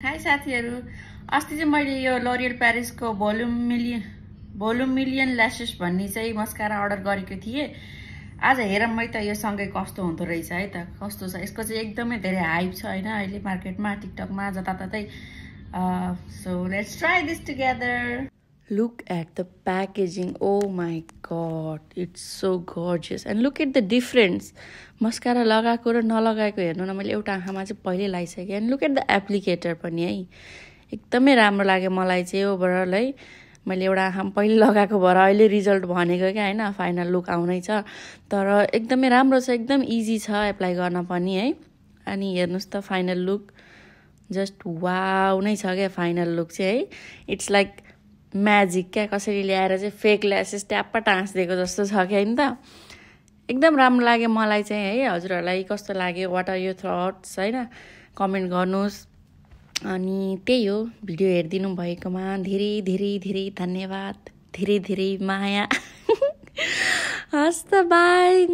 High साथीहरु, अस्ति चाहिँ मैले यो लरियल प्यारिसको भोल्युम मिलियन ल्यासेस भन्ने चाहिँ मस्कारा अर्डर गरेको थिएँ। आज हेरौँ मै त यो सँगै कस्तो हुँदो रहेछ है त। कस्तो छ यसको चाहिँ एकदमै धेरै हाइप छ हैन अहिले मार्केटमा, टिकटकमा जताततै। So let's try this together. Look at the packaging. Oh my god, it's so gorgeous. And look at the difference. Mascara लगाएको र नलगाएको हेर्नु न, मैले एउटा आँखामा चाहिँ पहिले लगाइसकेँ। And look at the applicator पनि है, एकदमै राम्रो लाग्यो मलाई चाहिँ ओभरअल है। मैले एउटा आँखामा पहिले लगाएको भएर अहिले रिजल्ट भनेको क्या हैन, फाइनल लुक आउनै छ। तर एकदमै राम्रो छ, एकदम इजी छ एप्लाई गर्न पनि है। अनि हेर्नुस् त फाइनल लुक, जस्ट वाउ नै छ क्या फाइनल लुक चाहिँ है। इट्स लाइक म्याजिक क्या, कसरी ल्याएर चाहिँ फेक ल्यासेस ट्याप्प टाँसिदिएको जस्तो छ क्या नि त। एकदम राम्रो लाग्यो मलाई चाहिँ है। हजुरहरूलाई कस्तो लाग्यो, व्हाट आर योर थट्स हैन, कमेन्ट गर्नुस्। अनि त्यही हो, भिडियो हेरिदिनु भएकोमा धेरै धेरै धेरै धन्यवाद, धेरै धेरै माया। हस् त, बाई।